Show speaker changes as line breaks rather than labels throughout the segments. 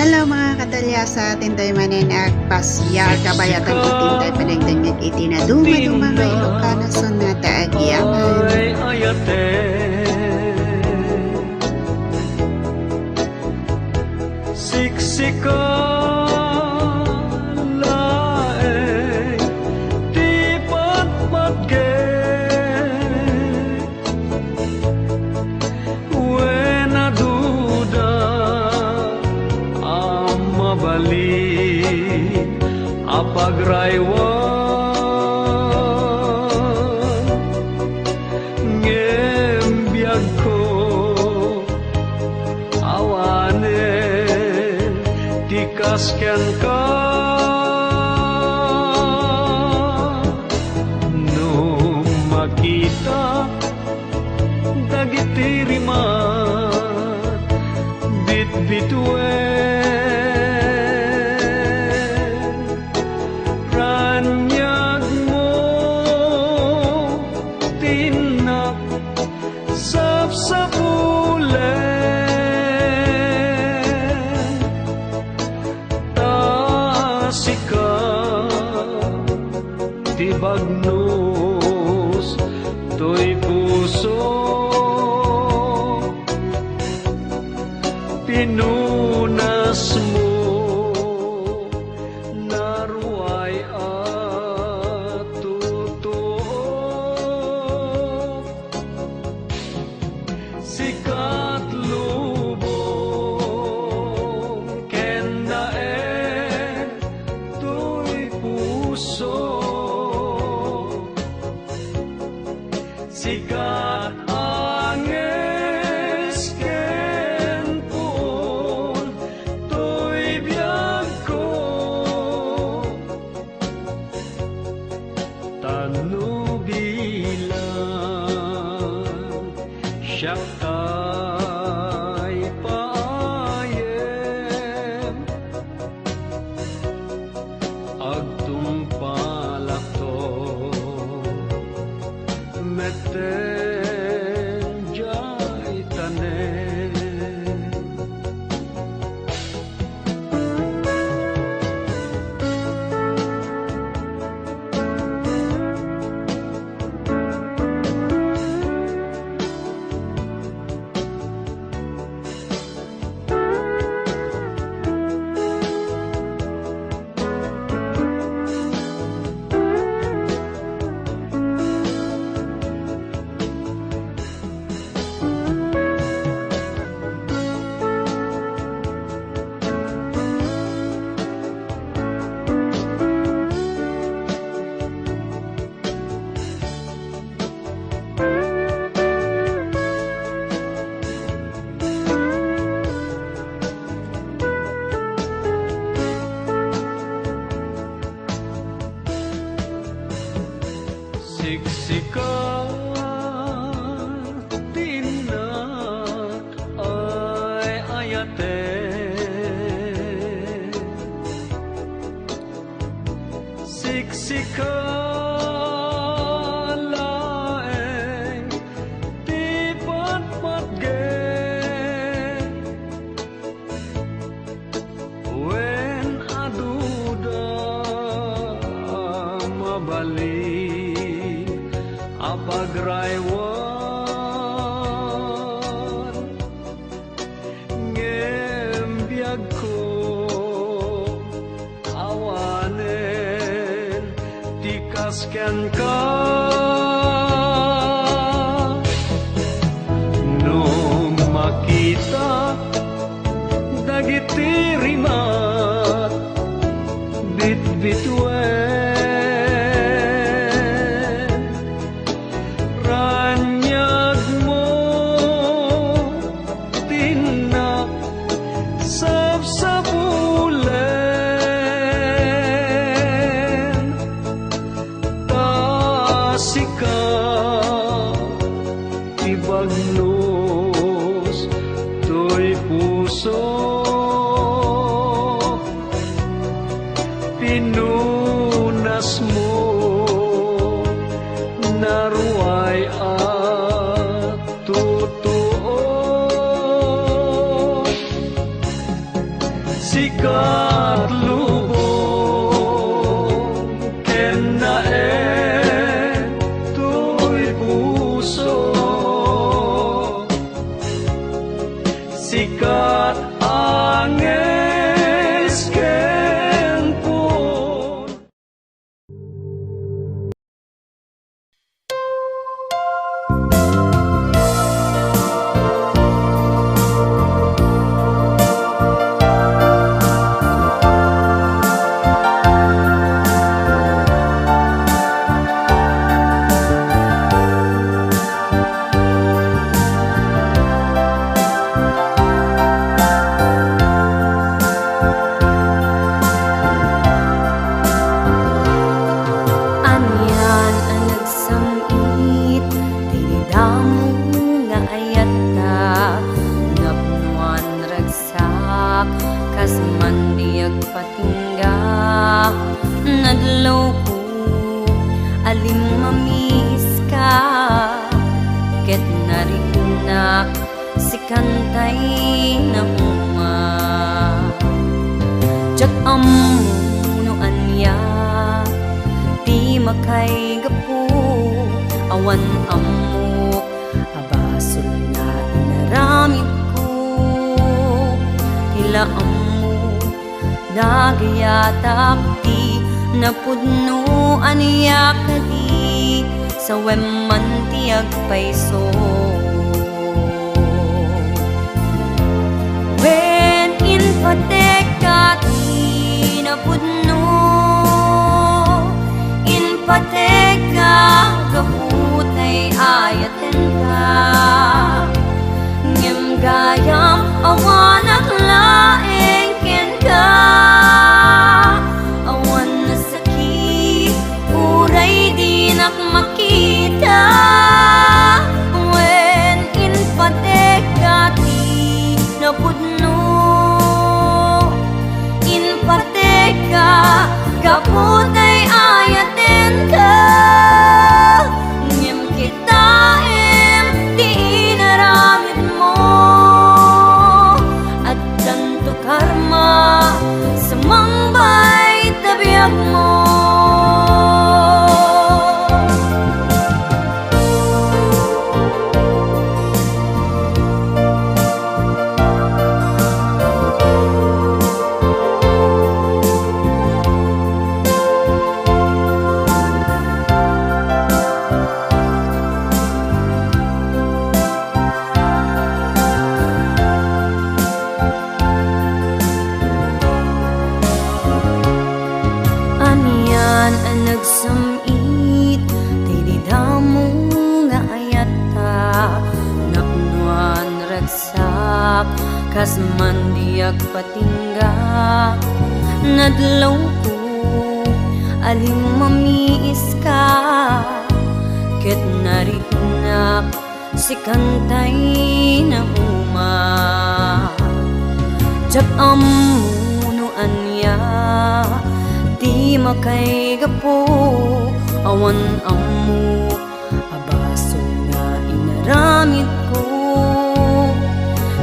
Hello mga katalyasa, tintoy manin pasyar kabayatan ko tintoy panagdangag iti na dumadong mga Ilocana sonata agyaman.
Siksika laeng di patmatge wena duda amabalik apagraywan ngembiyag ko awanen dikasken ka no makita dagiti rimat bitbituen ranyag mo tinak sapsapulen tasika tibagnos to'y puso pinunas mo naruay at totoo sikat lubong kendaen to'y puso sikat anges ken pun to'y biyag ko tanubilan siya kay paayem agtumpalak to meten jay tanen siksika tinak ay ayate siksika laeng di patmatge wen aduda mabalik apagraywan ngembiyag ko awanen dikasken ka no makita dagiti rimat bitbituen ranyag mo tinak sapsapulen tasika ibagnos to'y puso pinunas mo naruay at totoo sikat lubong ken nae to'y puso sikat anges ken pon.
Anyan ang nagsamit, tinidamo nga ayata, napnuan ragsak, kas mandiag patingga, nadlaw ko, alim mamis ka, ket narinak, si kantay na uma. Jak amuno anya, di makay gapu, awan amok, abasol na inaramid ko, tila amok, nagayatak di, napudno aniya kadi, sa weman tiyag paiso. When in patekati napudno, in pateka gaputay ayaten ka, ngem gayam awanak laeng ken ka, awan na sakit uray di nak makita. When in patekati napudno, in pateka kaputay ayaten ka, ngem kita di inaramid mo, at tanto karma sa mangbay tabiyag mo. Anyan ang nagsamit, tinidamo nga ayata, napnuan ragsak, kas mandiag patingga, nadlaw ko, alim mamiis ka, ket narinak, si kantay na uma. Jak amuno anya, di makay gapo, awan amok, abaso nga inaramid ko,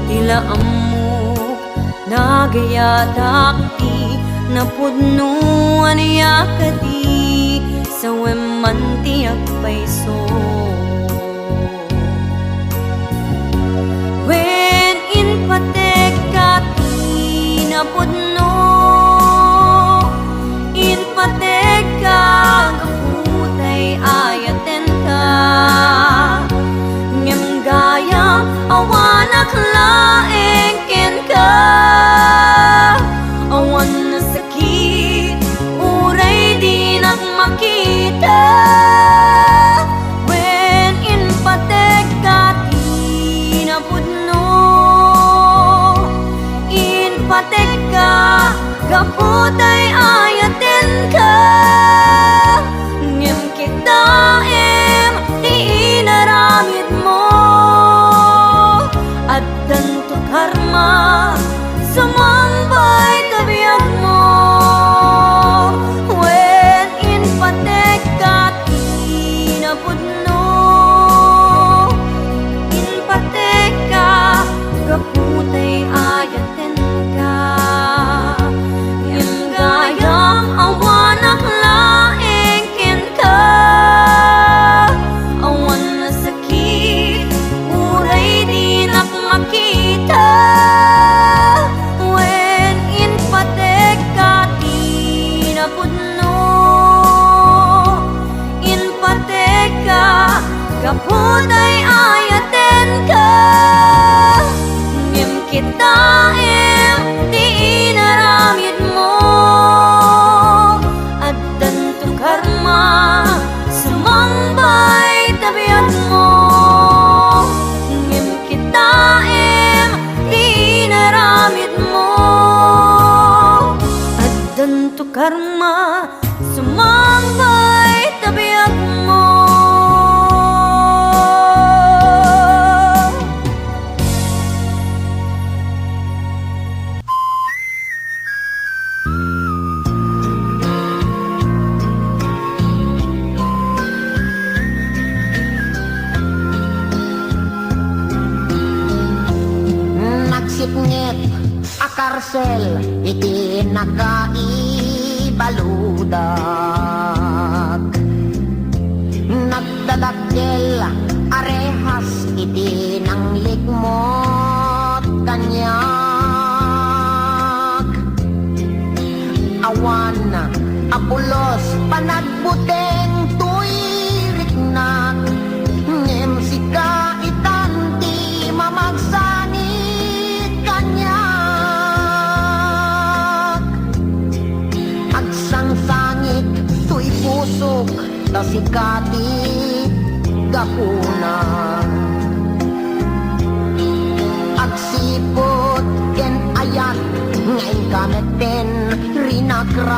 tila amok, nagayatak di, napudno aniya kadi, sa weman tiyag paiso. When in patekati napudno, in pateka gaputay ayaten ka, ngem gaya awanak laeng ken ka, awan na sakit uray di nak makita. When in patekati napudno, in pateka gaputay ayaten ka, ngem kita di inaramid mo, at tanto karma sa mangbay tabiyag mo. When in patekati napudno, in pateka gaputay ayaten ka. karma sumambay tabiag mo.
Nagsipngit akarsel iti nakaibaludak, nagdadakkel arehas iti nang ligmot kanyak, awan apulos panagbuteng tuiriknak, ngem sika itanti mamagsanit kanyak, agsangsangit tuy pusok ta sikati gapuna, agsipot ken ayat ngayon kameten rinagrak,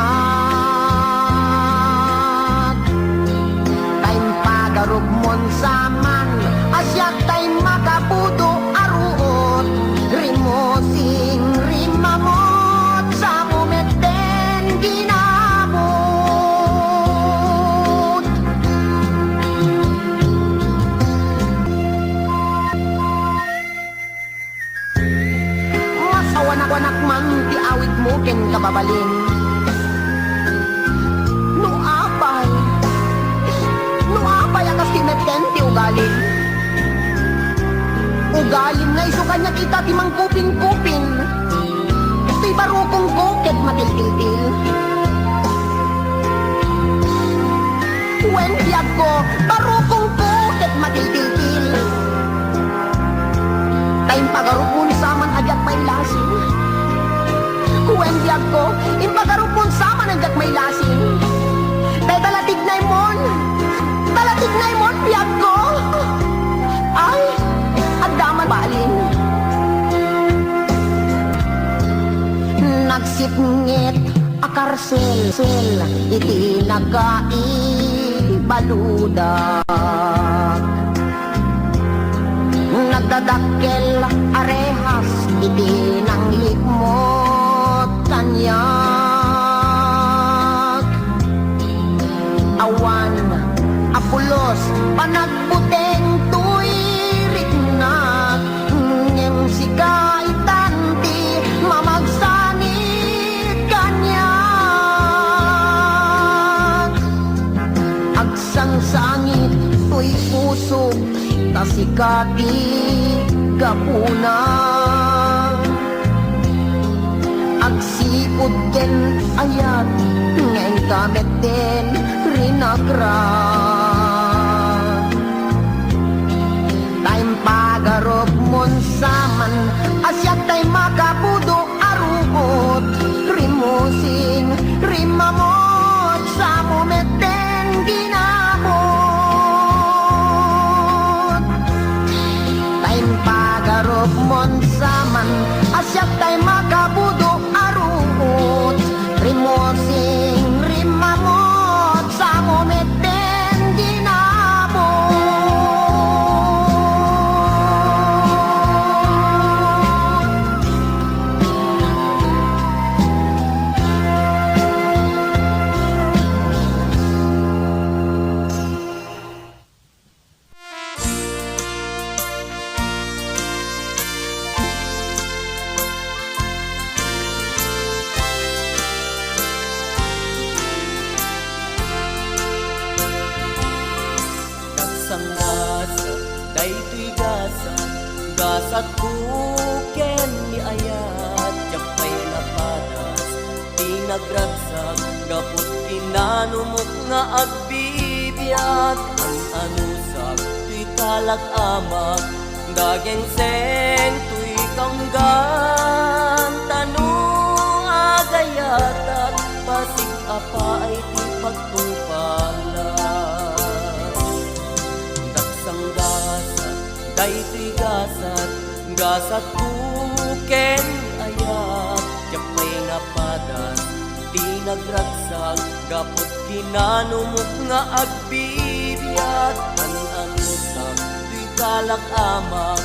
time pagarugmon saman asyak time makapudo aruot, rimosing rimamot sa mumeten ginamot. Masawanak-wanak man ti awit mo ken kababalin, no apay akas tineten ti ugalin, ugalin nga iso kanya kita ti mangkupin-kupin, ti barukong kuket matiltil-til. Wen biyag ko barukong kuket matiltil-til, time pagarupon saman agad may lasin. Wen biyag ko impagarupon saman agad may lasin, tay talatignay mon biyag ko, ay agdaman balin. Nagsipngit akarsel iti nagaibaludak, nagdadakkel arehas iti nang ligmot kanyak, awan apulos panagbuteng tuiriknak, ngem sika itanti mamagsanit kanyak, agsangsangit tuy pusok ta sikati gapuna, agsipod ken ayat ngayon kameten rinagrak, time pagarop mon saman asyak tay makapudo aruot, rimosing rimamot sa mumeten ginamot, time pagarop mon saman asyak tay makapudo aruot, rimosing rimamot sa mumeten ginamot.
Gasat buken ni ayat Japay napadas Tinagragsak Gapot kinanumok nga agbibiyat Ang anusak Tuy kalak amak Dagenseng Tuy kanggan Tanu agayatat Pasig apa ay ti pagtupalas Daksang gasat Daytoy gasat buken ayat Japay napadas di nagragsag gapot kinanumok nga agbibyat an-anusap tuy kalak ama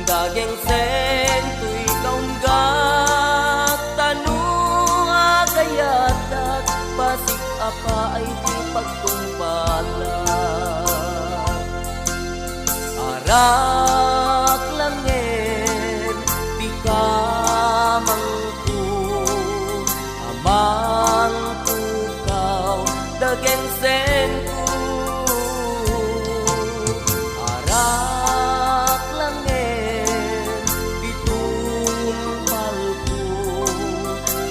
dageng sen tuy kaunggat tanong agayatat basig apa ay di pagtumpala arak langen di kamangku amang pukaw dageng senku arak langen di tumpalku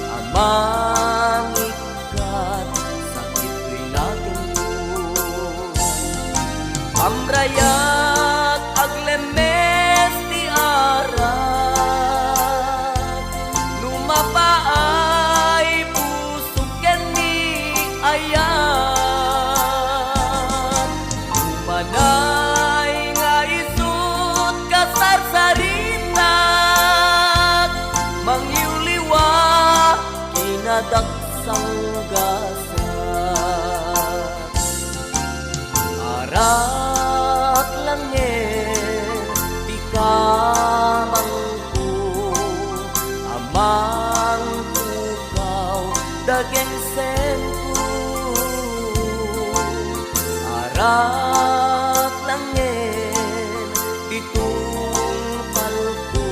amang ikat sakit rinagengku pamrayat aglemes ti arak lumapaay pusok ken ni ayan umanay nga isut kasarsaritak mangyuliwa kinadaksang gasat arak langit di kamangku amang pukaw dageng senku arak langit di tumpalku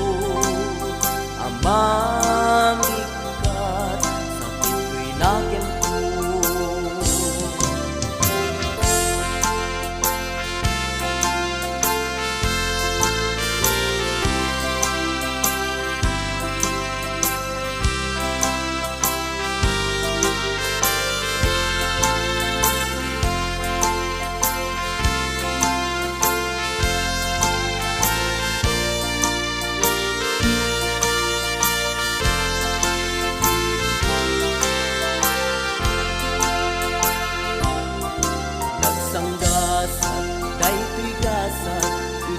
amang ikat sakit rinagengku nagsanggasat daytoy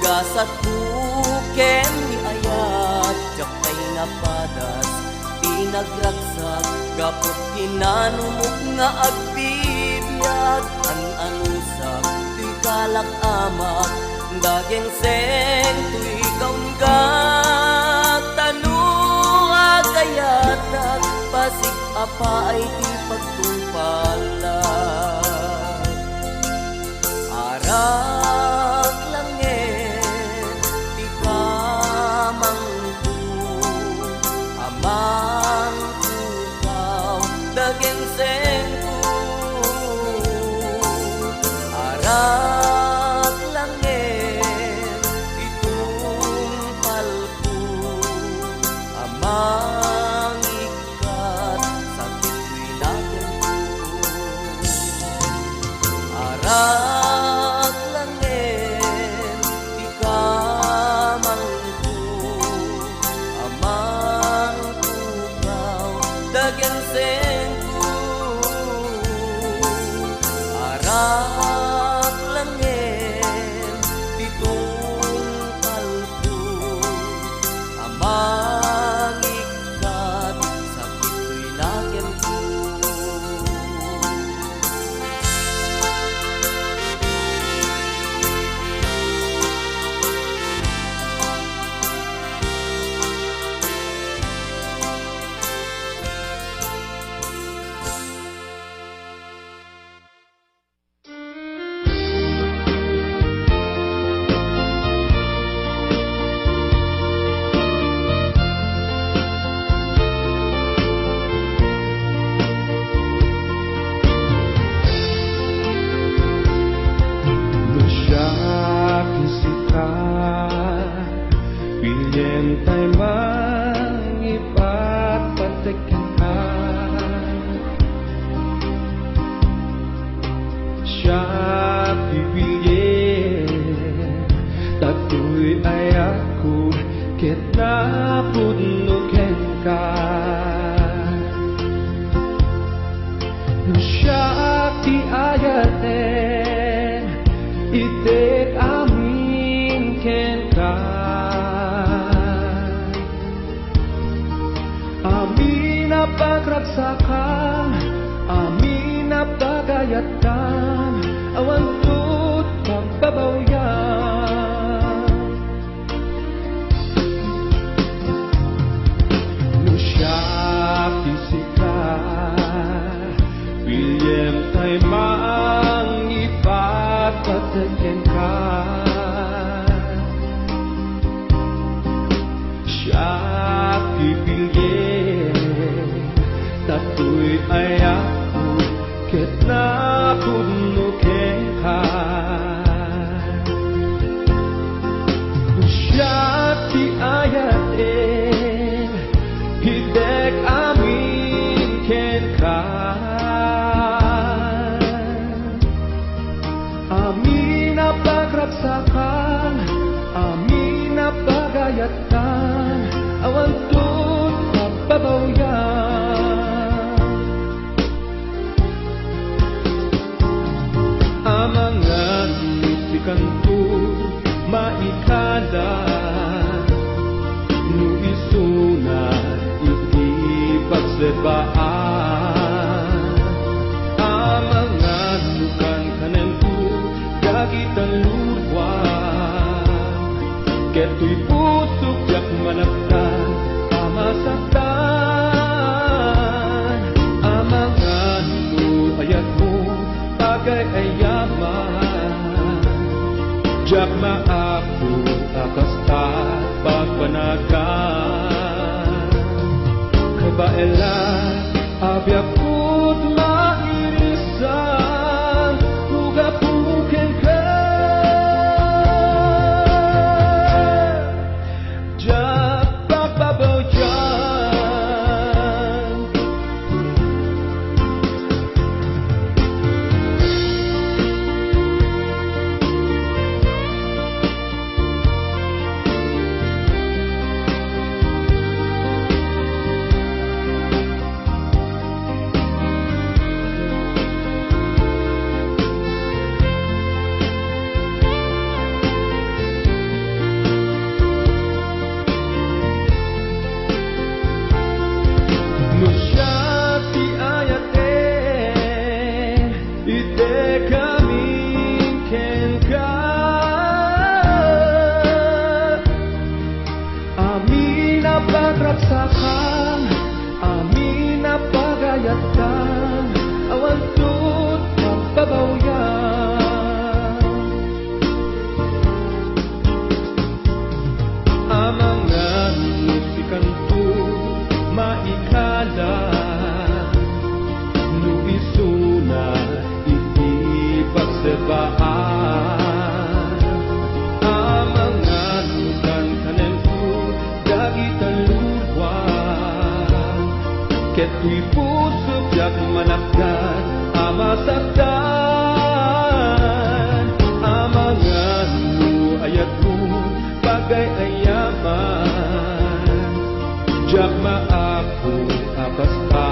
gasat buken ni ayat jakay napadas di nagragsag gapot kinanumok nga agbibyat an-anusap tuy kalak amak dageng sen tuy kaunggat tanong agayatat basig apa ay di pagtumpalan arak langit di kamangku amang pukaw dageng senku arak langit di tumpalku amang ikat sakit rinagengku arak langit di kamangku amang pukaw dageng senku
pagragsakan, amin na pagayatan, awan to't pagbabawyan. No siya fisika, William tayo mang ipagpatayin ka. Siya pipilye, tato'y ay ako, ket napunukin ka. Siya ti ayatin, hidek amin ken ka. Amin na pagragsakan, amin na pagayatan, awan to't pagbabawyan. Amangan musikan to maikada, no isuna iti pagsebaan. Amangan mukan kanen to dagitan luwag, keto'y pusok yak manaptan amasaktan. Amangan mo ayat mo bagay ayaman, jak maapo akasta pagpanagan. Kabaela abiyakut mairisan, ugapuken ka. Jak pagbabawyan. No siya ti ayatin, ite kaming ken ka. Amin na pagragsakan, amin na pagayatan, awan to't pagbabawyan. Amangan musikan to maikala, no isuna iti pagsebaan. Amangan mukan kanen to dagitan luwag, keto'y pusok yak manapdan amasaktan. Amangan mo ayat mo bagay ayaman, jak maapo akasta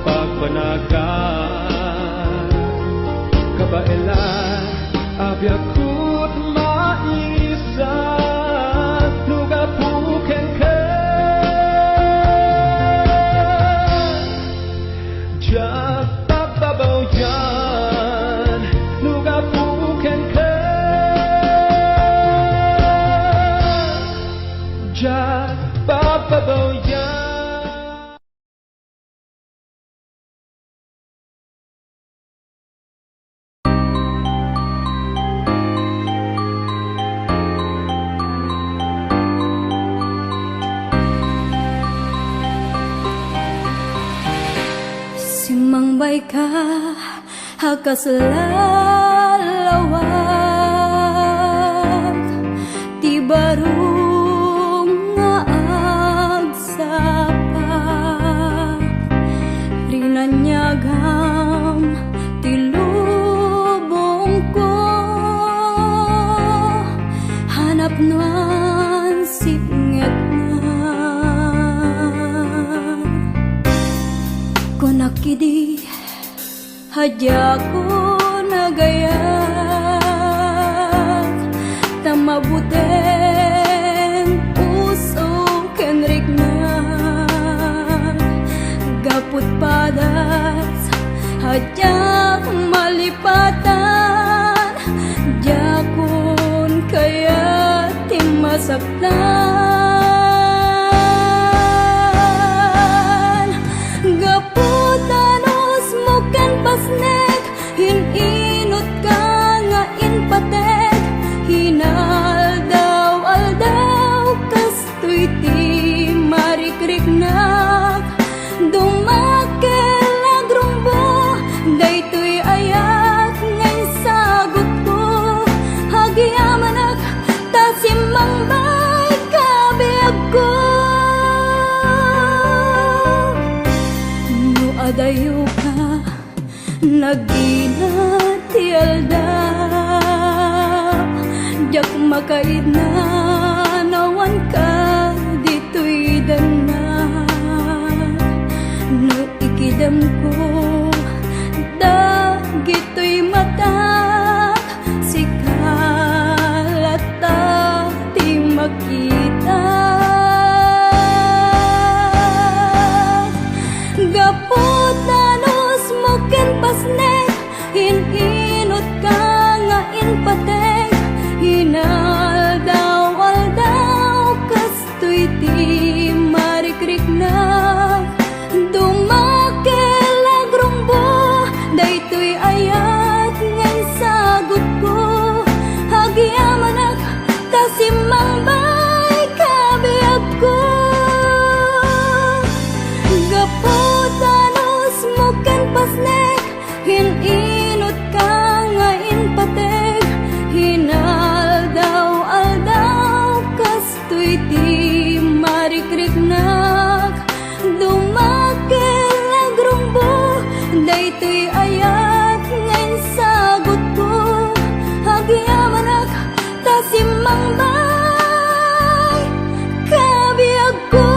pagpanagan. Kabaela abiyakut maisan, nugapuken ka. Jak pagbabawyan, nugapuken ka. Jak pagbabawyan.
Simangbay ka hakas lalawag, ti barong nga agsapa, rinanyagam ti lubong ko, hanap nuan sipnget na. Kunakidi hadya ko nagayat, tamabuten puso kenrik na padas hadyak malipatan jakun kaya timasaktan gaputanos mo ken pasnek hininot ka nga inpatek hinaldaw kastoy ti marikriknak dumakel agrumbo daytoy ayak ngay sagot ko hagiamanak tasimambay kabiag ko no adayo ka nagina ti alda jak makaid na nawan ka dito'y dana no ikidam ko dagito'y mata sikalata ti makita gaputanos mo ken pasnek hininot ka nga inpatek hinaldaw kastoy ti marikriknak dumakel agrumbo daytoy ayat ngay sagot ko hagiamanak tasimambay kabiag ko gaputanos mo ken pasnek hininot ka nga inpatek hinaldaw kastoy ti marikriknak dumakel agrumbo daytoy ayat ngay sagot ko hagiamanak tasimambay kabiag ko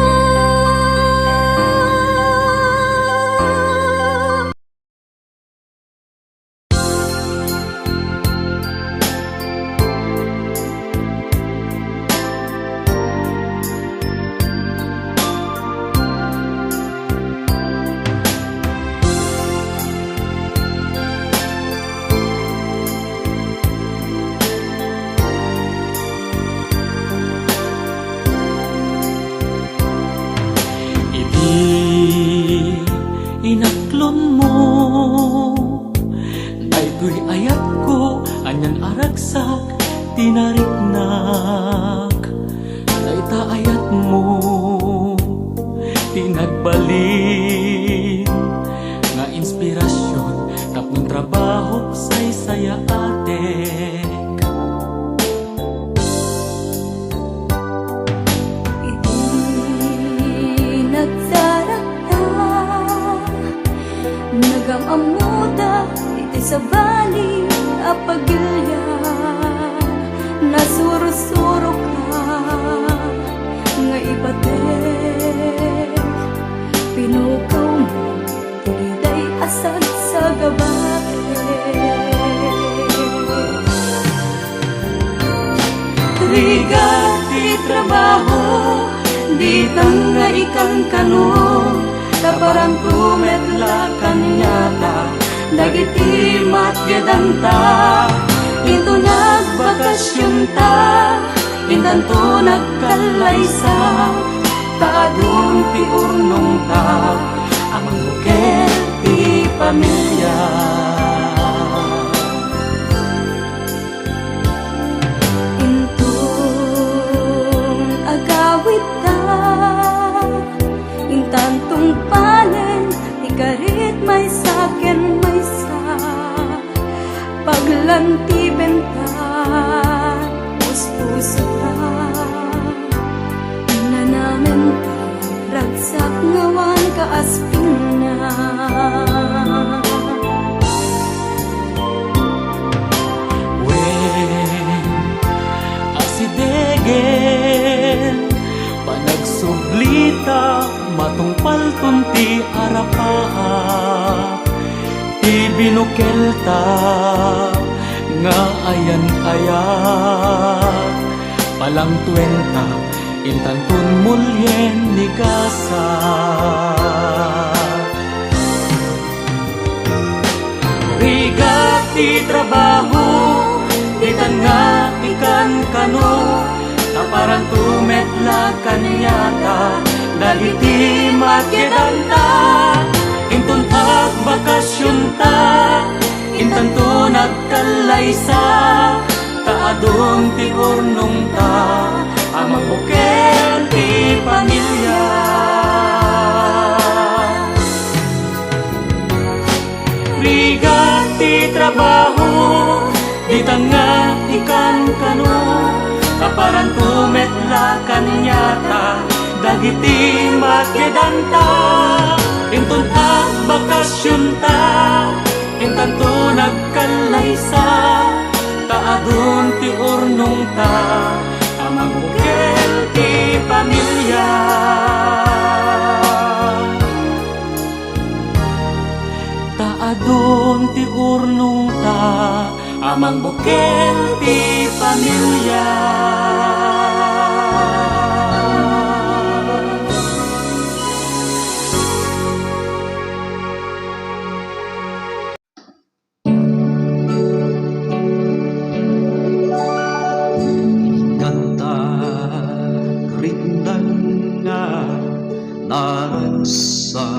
Inaklon mo daytoy ayat ko anyang aragsak tinariknak dayta ayat mo tinagbalin nga inspirasyon tapno trabaho say saya atek
nagamamuda iti sa bali apagilya nasurusuro ka nga ibatek pinukaw mo tiliday asad sa gabae
Rigat di trabaho di tangga ikang kanong taparang tumetla kanyata dagiti matgadanta into nagbakasyon ta intanto nagkalaysa taadong ti urnong ta amang bukel ti pamilya
intong agawit ta intantong panen ikarit may saken may sa paglanti benta puso ta nanamen ta ragsak ngawan kaasping na
wen asidegen panagsublita matungpal tunti arapaa ti binukelta nga ayan-ayan palang 20 intantun mulyen ni kasa kaparantumetla kanyata dagiti matyedanta intun bakasyon ta intanto nagkalaysa taadong ti urnong ta amang bukel ti pamilya rigat ti trabaho di tanga ikan kano kaparantumetla kanyata dagiti matyedanta intun bakasyon ta intanto nagkalaysa taadun ti urnong ta amang bukel ti pamilya taadun ti urnong ta amang bukel ti pamilya
Kanta rindan nga naragsa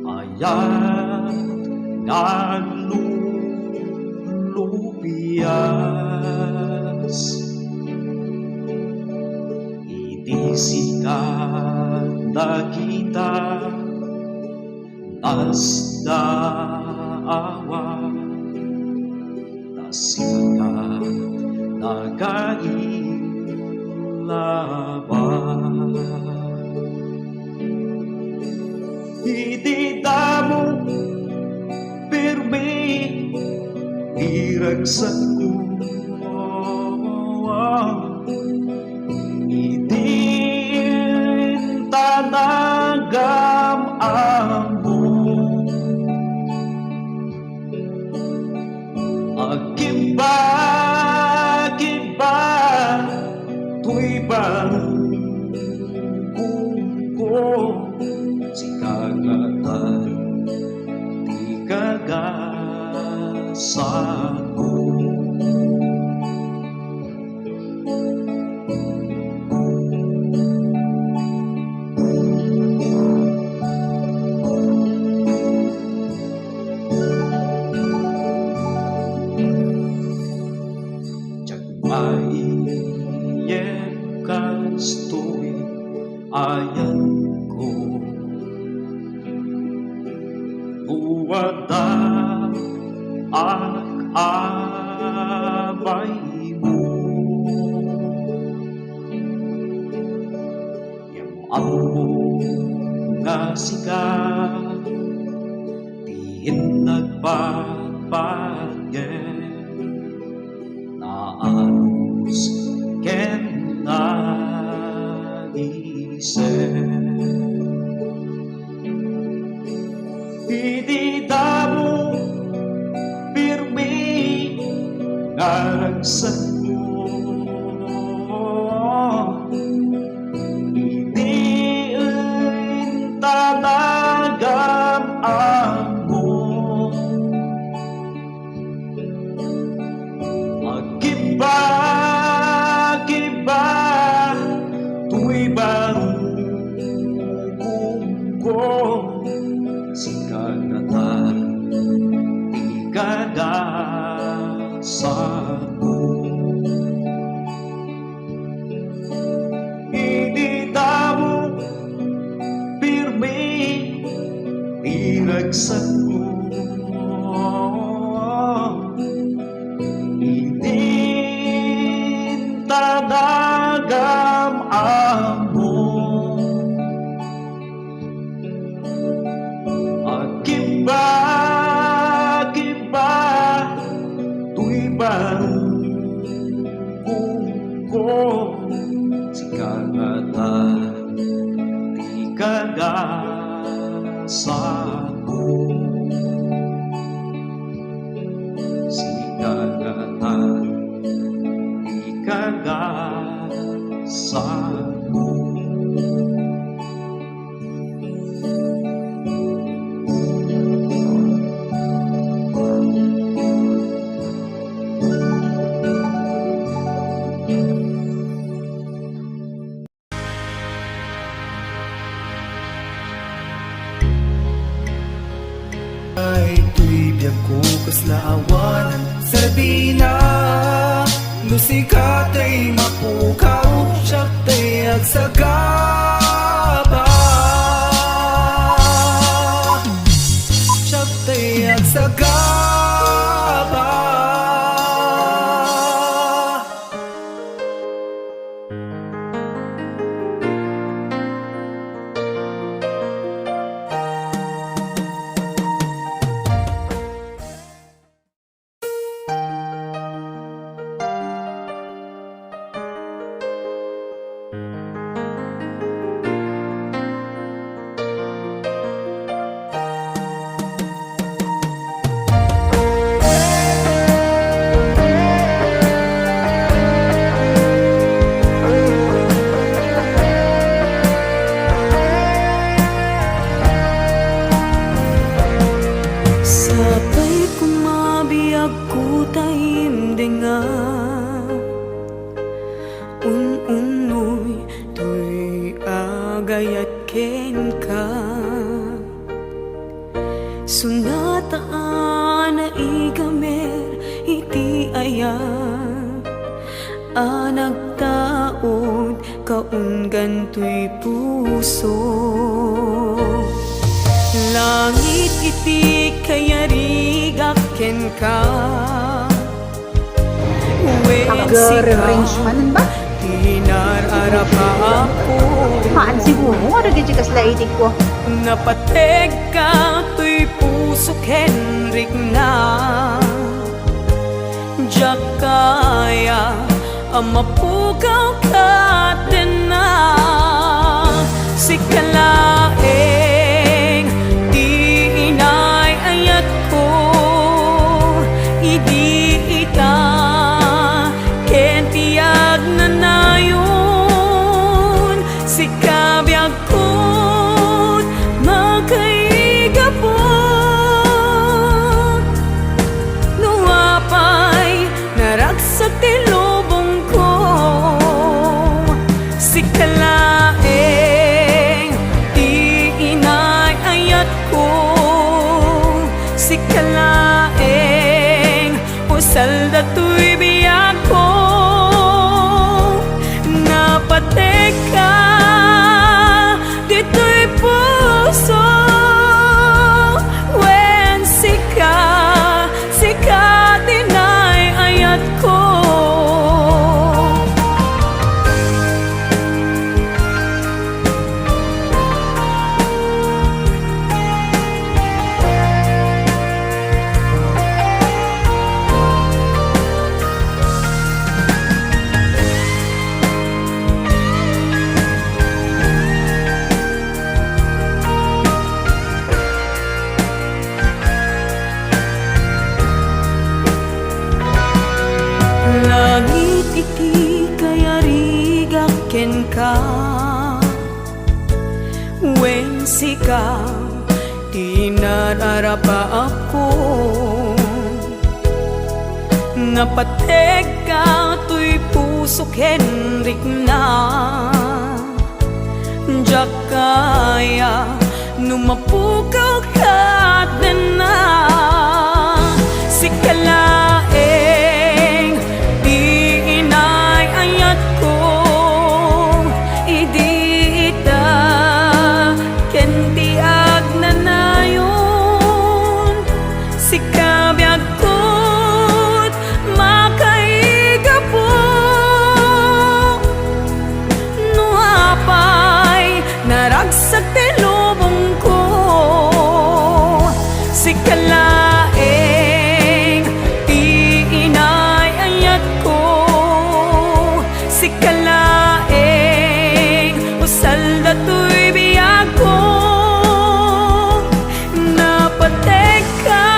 ayat nga lupias idisikat na kita nasdaawa sikat nagailaban hindi damo pirmi iragsak ko hindi tanagam amo Akiba tuy barong ko si kagatan di kagasago kastoy ayan ko uwada ak abay mo yang amo nga sikat diin nagpapagyan na anos ken hindi damo pirmi ngaragsak ko hindi tanagam amo magiba tuy barong ko si kagatan di kagasago hindi damo pirmi iragsak ko hindi tanagam amo Akiba tuy barong ko si kagatan di kagasago si kagatan di kagasago
Ay tuy biyag ko kaslaawan Sardina Nusikat ay mapukaw Siyak tay agsagaba Siyak tay agsagaba
Sabay kumabiyag ko taimdenga Un-unoy tuy agayat ken ka Sunataan na igamer iti ayat Anagtaod kaunggan tuy puso Langit iti kayarigak ken ka
Nag-rearrange manan ba?
Tinararapa ako
Maan siguro, ano gaya kasla itik ko?
Napateg ka tuy puso Henrik na Diyak kaya amapukaw ka din na Si kalaeng di inay ayat ko Idi ita kentiyag na nayon Si kabiyag ko't magkaigapot Nuwapay naragsak ti lubong ko Si kalaeng di inay ayat ko Si kalaeng usal dato'y biyag ko Napatek ka dito'y puso When sika dinay ayat ko Langit iti kayarigak ken ka When sika tinararapa ako Napateg ka tuy puso Henrik na Diyak kaya numapukaw ka din na Si kalaeng di inay ayat ko Idi ita kentiyag na nayon Si kabiyag ko't makaigapot Nuapay naragsak ti lubong ko Si kalaeng di inay ayat ko Si kalaeng usal dato'y biyag ko Napateg ka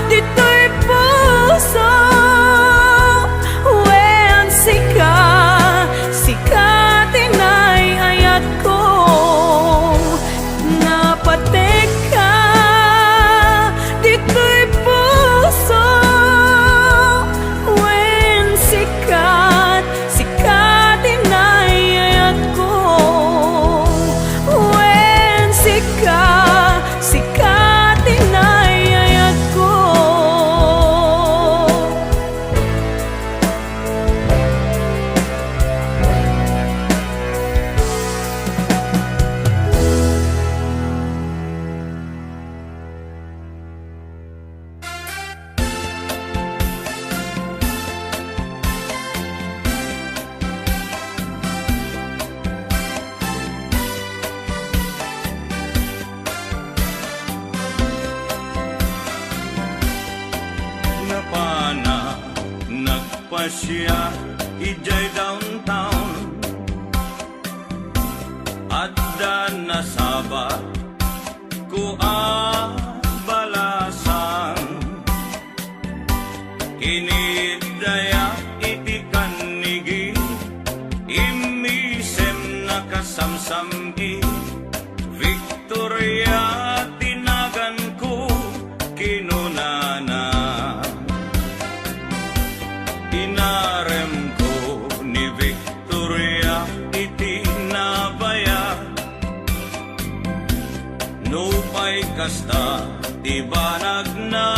dito'y puso When sika tinay ayat ko
nagpasya ijay downtown adda nasabat ku balasan kinidaya iti kanigi imisem nakasamsami Victoria tinagan ko kinunana inarem ko ni Victoria iti nabaya nupay kasta ti banag na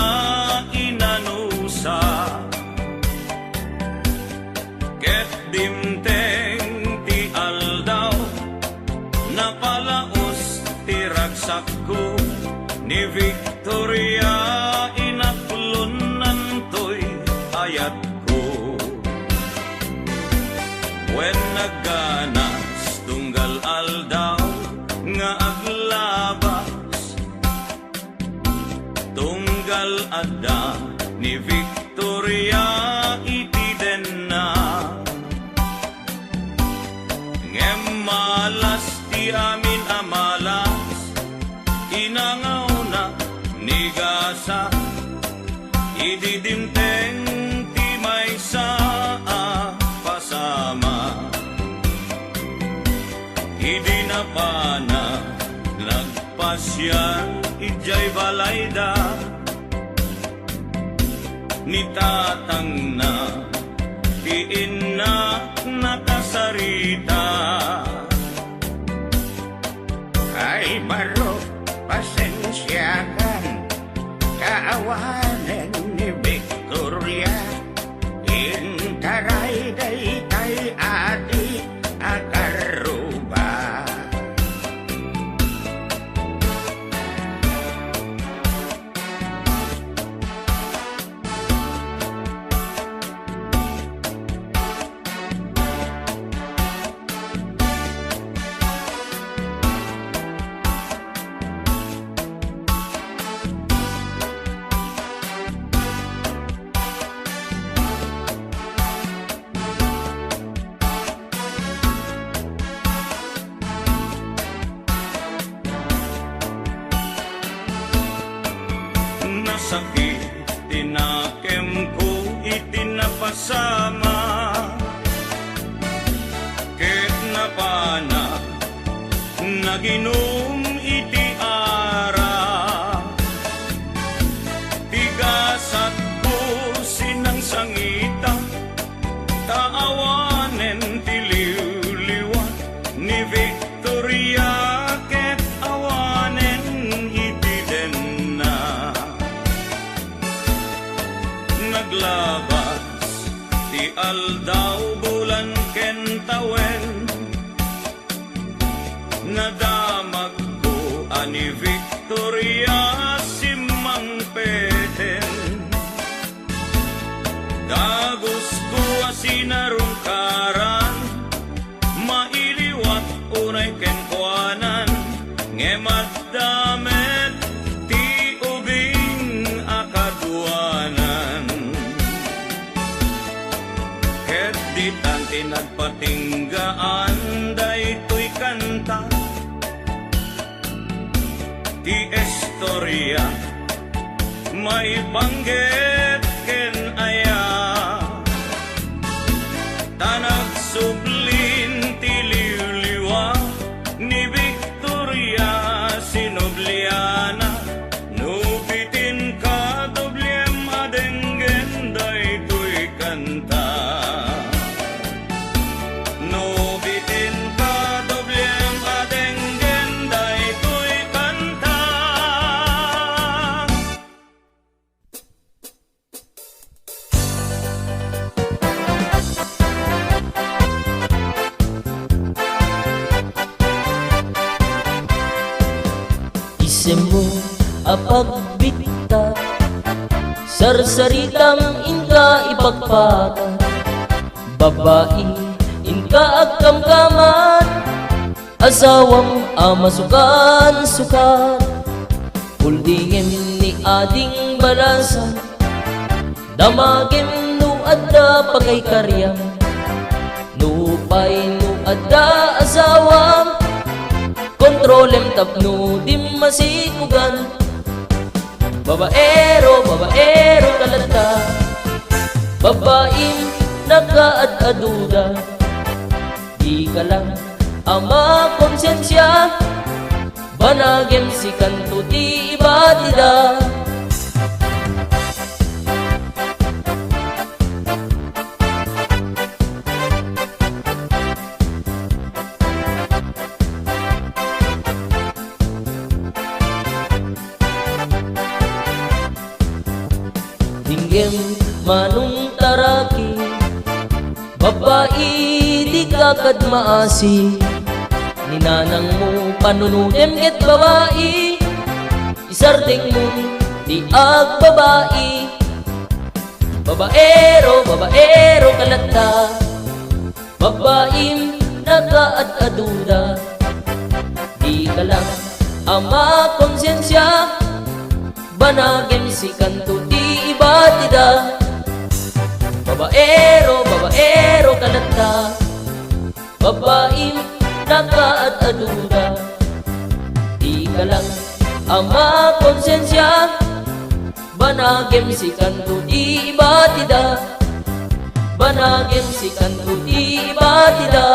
inanusa ket dimteng ti aldaw napalaos ti ragsak ko ni Victoria inaklunan to'y ayat ko when nagganas tunggal aldaw nga aglabas tunggal adda ni Victoria iti den na ngem malas ti amin amalas inangaw na ni gasa ididimteng ti may saa pasama idi na pana nagpasya ijay balayda ni tatang na ti inna nakasarita ay baro pasensyakan kaawanan ni Victoria intaray daytay ati akaruba nasakit tinakem ko itinapasama ket napana naginom iti ara tigasat ko sinang sangita taawanen ti liwliwan ni Victoria ket awanen iti den na naglabas ti aldaw bulan ken tawen nadamag ko ani Victoria simang peten dagos ko asinarungkaran mailiwat unay ken kuanan ngemat damet ti ubing akaduanan ket ditan tinagpatinggaan daytoy kanta ti istorya may banggit ken aya tanag sublin ti liwliwa ni Victoria sinobliana nubitin ka doblem adenggen daytoy kanta nubitin ka doblem adenggen daytoy kanta.
Isem mo apagbita sarsaritang inka ipagpatan babae inka agkamkaman asawang amasukan-sukan puldingin ni ading balasan damagin no adda pagay karyam Nupay no adda asawam Kontrolem tapno di masikugan Babaero, babaero kalata Babaim nagkaad-aduda Di ka lang ama konsensya Banagem si kanto di ibatida Tinggem manung taraki Babae di kakad maasi Ninanang mo panunudem ket babae Isardeng mo di ag babae Babaero, babaero kalata Babaim nagkaad-aduda Di ka lang ama konsensya Banagem si kanto di ibatida Babaero, babaero kalata Babaim nagkaad-aduda Di ka lang ama konsensya Banagem si kanto di ibatida Banagem si kanto di ibatida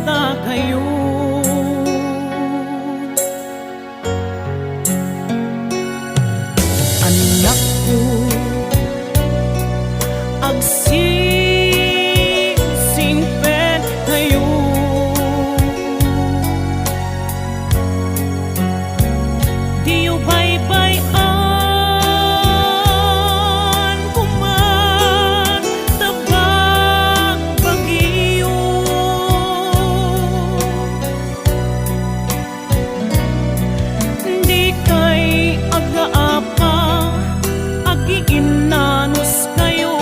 ta kayo. Anak ko, agsisingpet kayo. Diyo baybayan kuman tabang bagiyo. Di kay agaapa agiinanos kayo.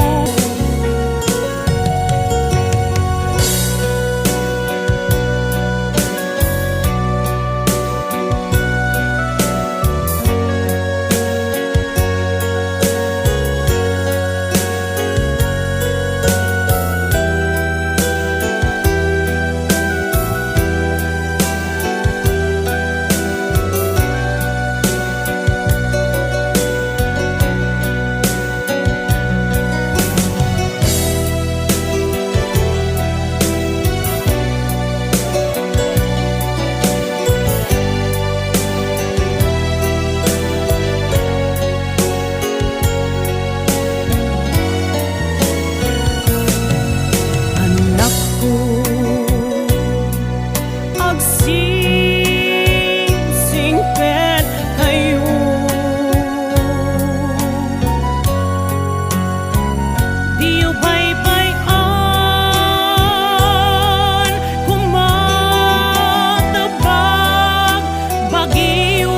Anak ko, agsisingpet kayo. Diyo baybayan kumatabag bagiyo.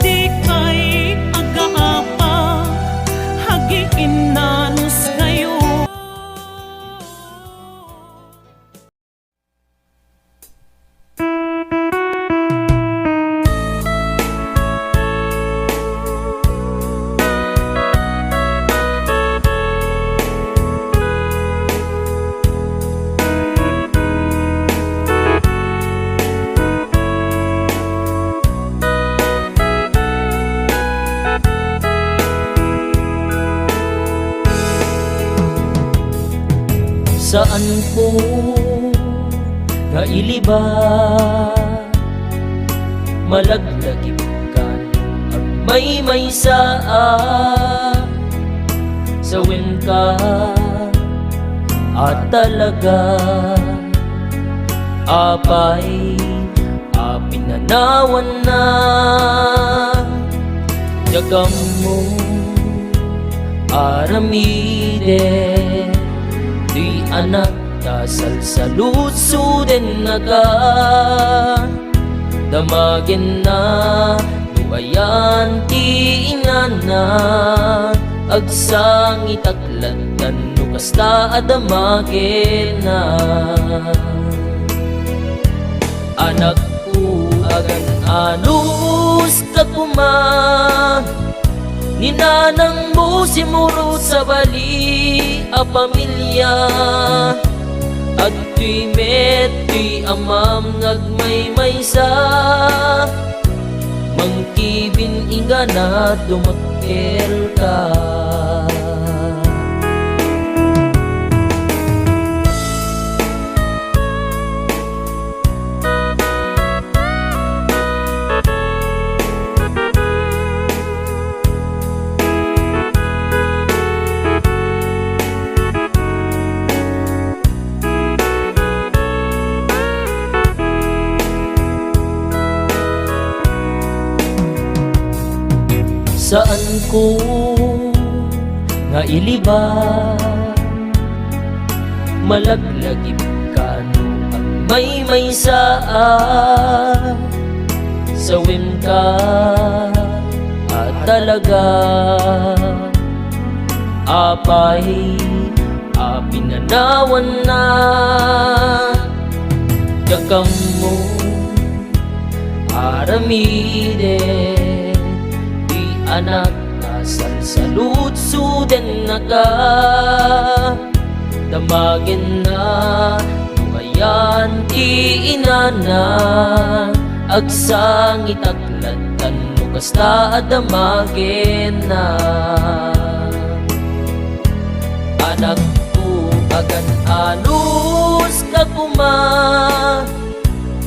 Di kay agaapa hagiinanos kayo. Saan po kailiba malaglagip ka at may saa sawin ka at talaga apay apinanawan na jagam mo aramide. Di anak dasal sa luso din naga damagin na duayan ti ingana agsang itaglatan no kasta adamagin na. Anak ko agan anus ka kuman ninanang mo simuro sa bali a pamilya at tuy met tuy amam ngagmaymaysa mangkibin ingana dumakkel ka. Saan ko nga iliba malaglagip ka no ang may saa sawin ka at talaga apay apinanawan na yakam mo aramide. Anak kasal sa lutso din naga damagin na buhayan iinana agsang itaglatan mo kasta damagin na.
agan anus ka kuma,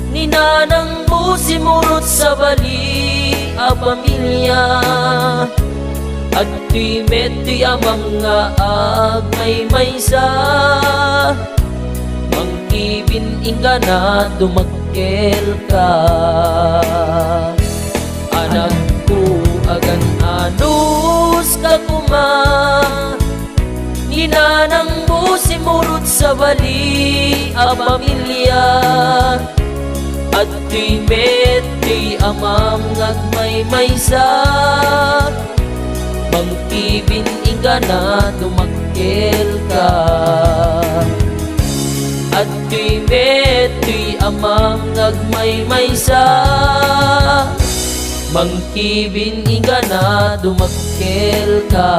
ninanang mo simurot sa bali a pamilya. At di meti amang nga agmay maysa, mangkibin inga na dumagkel ka. Anak ko agan anus ka kuma, ninanang mo simurot sa bali a pamilya. At di meti amang agmay maysa, mangkibin inga na dumagkel ka. At di meti amang agmay maysa, mangkibin inga na dumagkel ka.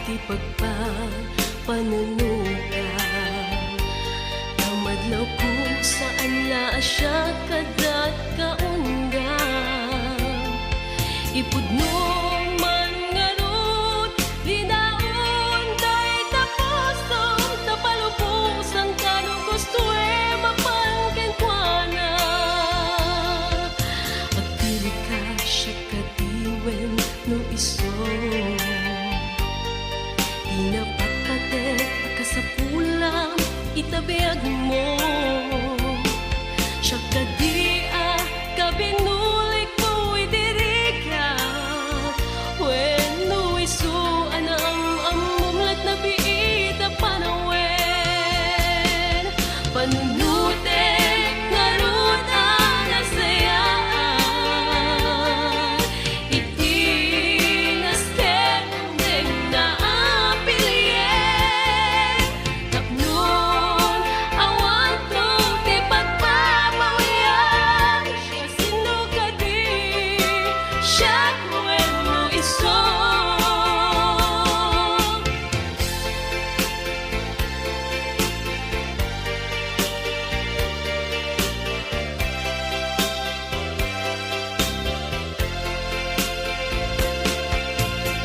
Ti pagpapanunuka, namadlaw ko saan na siya kadat kaungga. Ipudnong man ngarot, linaon day tapostong, tapalubusang kanong gusto mapangkenkwana. Agdili ka siya katiwen no iso, inapatpatet akasapulang itabiyag mo. Siya kadia kabinulik mo idiriga, when no iso anang amumlat na biita panawen. Panunutek ngarut anasayaan, itinasken deng na apilyen. Tapnon awan to ti pagpapawian, siya sinukadi siya kwen mo iso.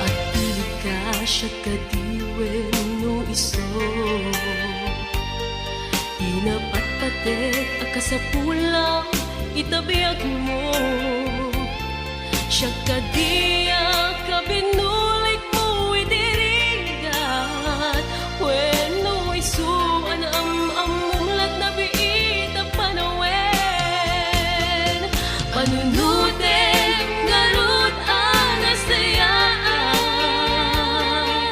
At pili ka siya kadiwen no iso, inapatpatet akasapulang itabiyag mo. Siya kadia kabinulik mo idirigat, when no iso anam amumlat na biita panawen. Panunutek ngarut anasayaan,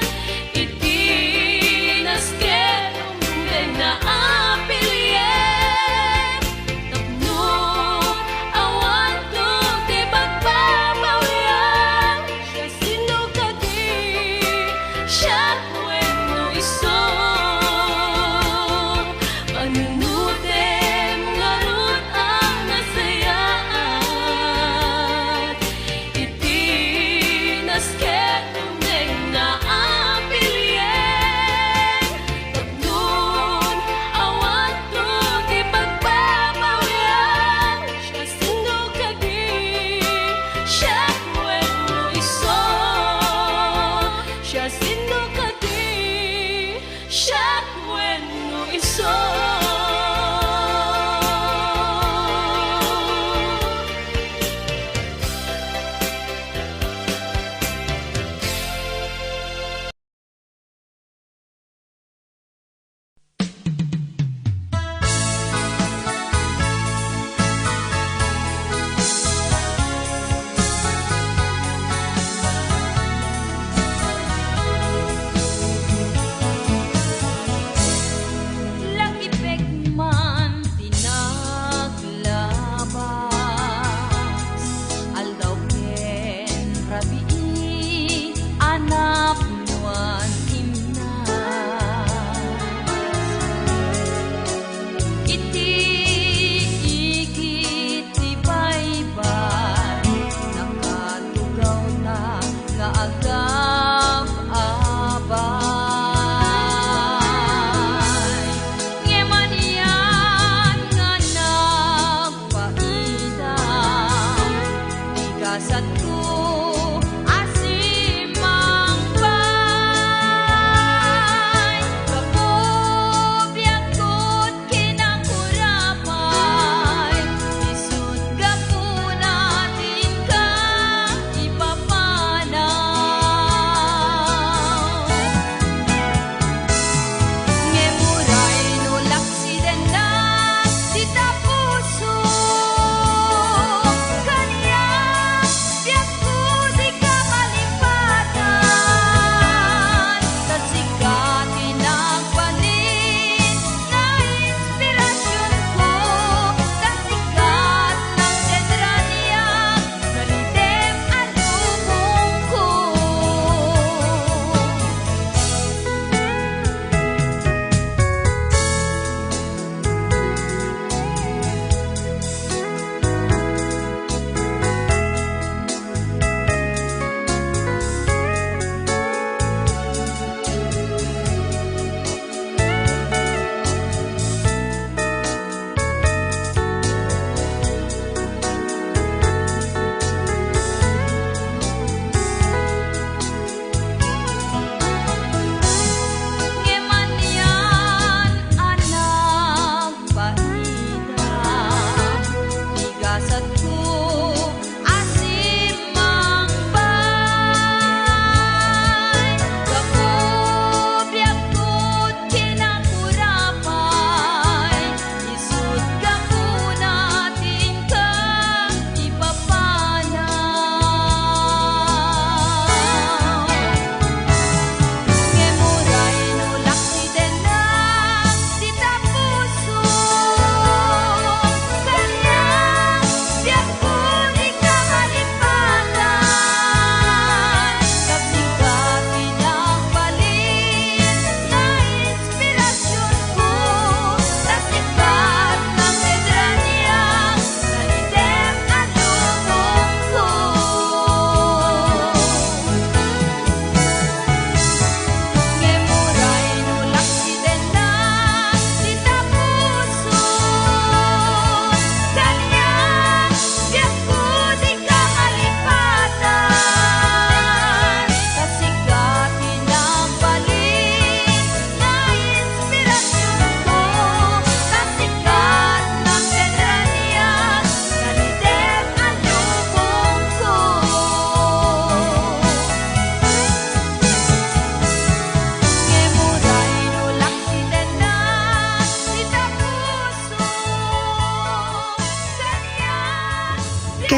itinasken deng na apilyen. Tapnon awan to ti pagpapawian, siya sinukadi siya kwen mo iso. Panunutek ngarut anasayaan, itinasken deng na apilyen. Tapnon awan to ti pagpapawian, siya sinukadi siya kwen mo iso. Siya sinukadi siya kwen mo iso.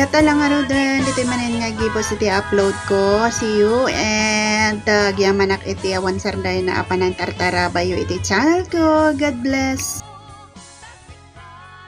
Kaya talang araw din, dito manin nga gipos iti upload ko. See you and giyamanak iti awan sarday na apanan tartara bayo iti channel ko. God bless.